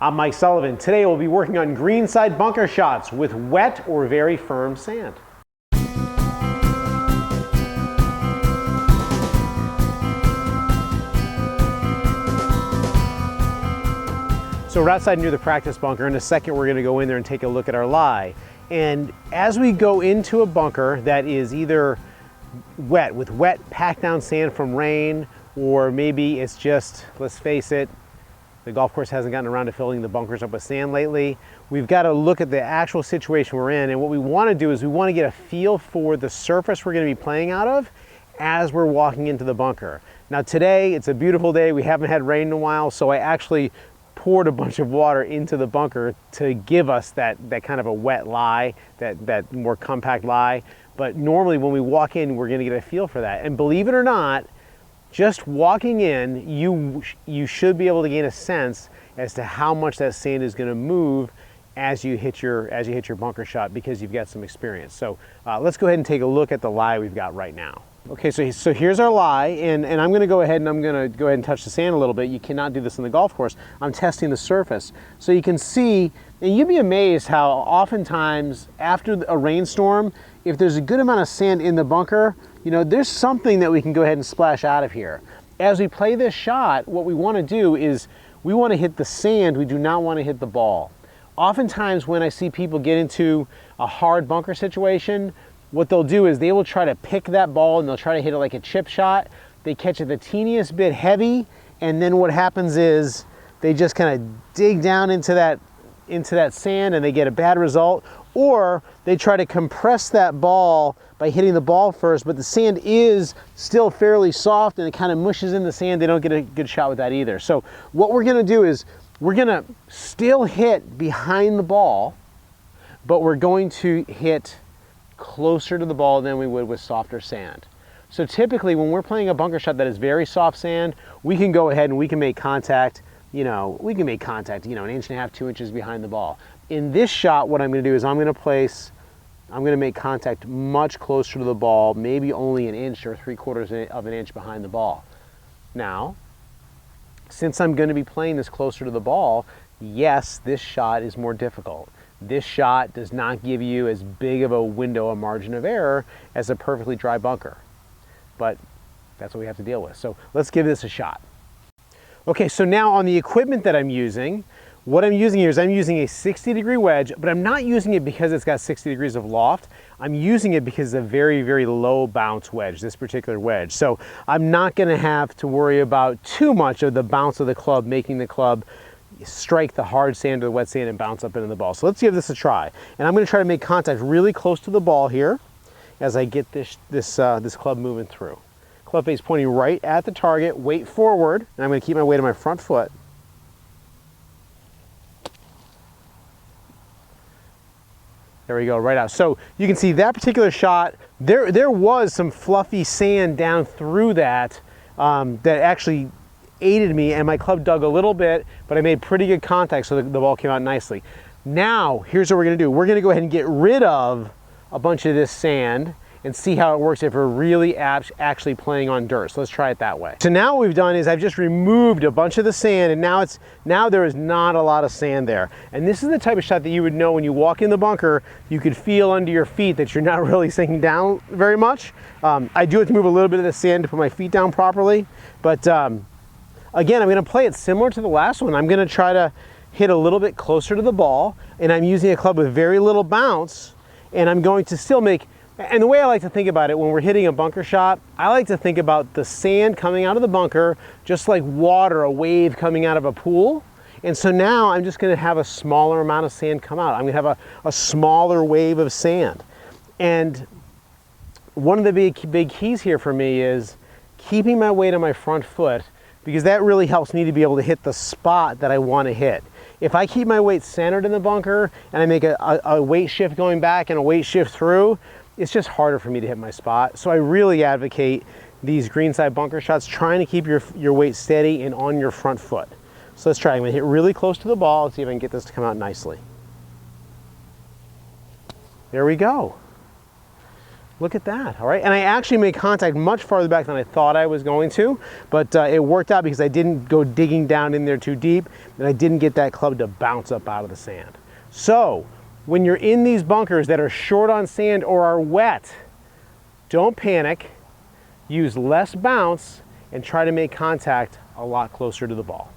I'm Mike Sullivan. Today we'll be working on greenside bunker shots with wet or very firm sand. So we're outside near the practice bunker. In a second we're going to go in there and take a look at our lie. And as we go into a bunker that is either wet, with wet packed down sand from rain, or maybe it's just, let's face it, the golf course hasn't gotten around to filling the bunkers up with sand lately, we've got to look at the actual situation we're in. And what we want to do is we want to get a feel for the surface we're going to be playing out of as we're walking into the bunker. Now today, it's a beautiful day. We haven't had rain in a while, so I actually poured a bunch of water into the bunker to give us that kind of a wet lie, that more compact lie. But normally when we walk in, we're going to get a feel for that. And believe it or not, just walking in, you should be able to gain a sense as to how much that sand is going to move as you hit your bunker shot, because you've got some experience. So let's go ahead and take a look at the lie we've got right now. Okay, so here's our lie, and I'm going to go ahead and touch the sand a little bit. You cannot do this on the golf course. I'm testing the surface. So you can see, and you'd be amazed how oftentimes after a rainstorm, if there's a good amount of sand in the bunker, you know, there's something that we can go ahead and splash out of here. As we play this shot, what we want to do is we want to hit the sand. We do not want to hit the ball. Oftentimes when I see people get into a hard bunker situation, what they'll do is they will try to pick that ball and they'll try to hit it like a chip shot. They catch it the teeniest bit heavy, and then what happens is they just kind of dig down into that sand and they get a bad result. Or they try to compress that ball by hitting the ball first, but the sand is still fairly soft and it kind of mushes in the sand. They don't get a good shot with that either. So what we're gonna do is we're gonna still hit behind the ball, but we're going to hit closer to the ball than we would with softer sand. So typically when we're playing a bunker shot that is very soft sand, we can go ahead and we can make contact, an inch and a half, 2 inches behind the ball. In this shot, what I'm going to do is I'm going to make contact much closer to the ball, maybe only an inch or 3/4 of an inch behind the ball. Now, since I'm going to be playing this closer to the ball, yes, this shot is more difficult. This shot does not give you as big of a window, a margin of error, as a perfectly dry bunker. But that's what we have to deal with. So let's give this a shot. Okay, so now on the equipment that I'm using, what I'm using here is I'm using a 60-degree wedge, but I'm not using it because it's got 60 degrees of loft. I'm using it because it's a very, very low bounce wedge, this particular wedge. So I'm not gonna have to worry about too much of the bounce of the club, making the club strike the hard sand or the wet sand and bounce up into the ball. So let's give this a try. And I'm going to try to make contact really close to the ball here as I get this club moving through. Club face pointing right at the target, weight forward, and I'm going to keep my weight on my front foot. There we go, right out. So you can see that particular shot, there was some fluffy sand down through that that actually aided me, and my club dug a little bit, but I made pretty good contact, so the ball came out nicely. Now, here's what we're gonna do. We're gonna go ahead and get rid of a bunch of this sand and see how it works if we're really actually playing on dirt. So let's try it that way. So now what we've done is I've just removed a bunch of the sand, and now there is not a lot of sand there. And this is the type of shot that you would know when you walk in the bunker, you could feel under your feet that you're not really sinking down very much. I do have to move a little bit of the sand to put my feet down properly, but again, I'm going to play it similar to the last one. I'm going to try to hit a little bit closer to the ball, and I'm using a club with very little bounce, and I'm going to still make, and the way I like to think about it when we're hitting a bunker shot, I like to think about the sand coming out of the bunker just like water, a wave coming out of a pool. And so now I'm just going to have a smaller amount of sand come out. I'm going to have a smaller wave of sand. And one of the big keys here for me is keeping my weight on my front foot, because that really helps me to be able to hit the spot that I want to hit. If I keep my weight centered in the bunker and I make a weight shift going back and a weight shift through, it's just harder for me to hit my spot. So I really advocate these greenside bunker shots, trying to keep your weight steady and on your front foot. So let's try. I'm going to hit really close to the ball. Let's see if I can get this to come out nicely. There we go. Look at that, all right? And I actually made contact much farther back than I thought I was going to, but it worked out because I didn't go digging down in there too deep, and I didn't get that club to bounce up out of the sand. So, when you're in these bunkers that are short on sand or are wet, don't panic, use less bounce, and try to make contact a lot closer to the ball.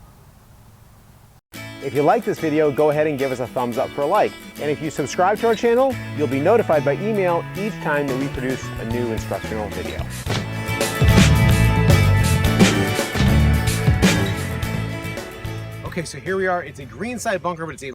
If you like this video, go ahead and give us a thumbs up for a like. And if you subscribe to our channel, you'll be notified by email each time that we produce a new instructional video. Okay, so here we are. It's a greenside bunker, but it's a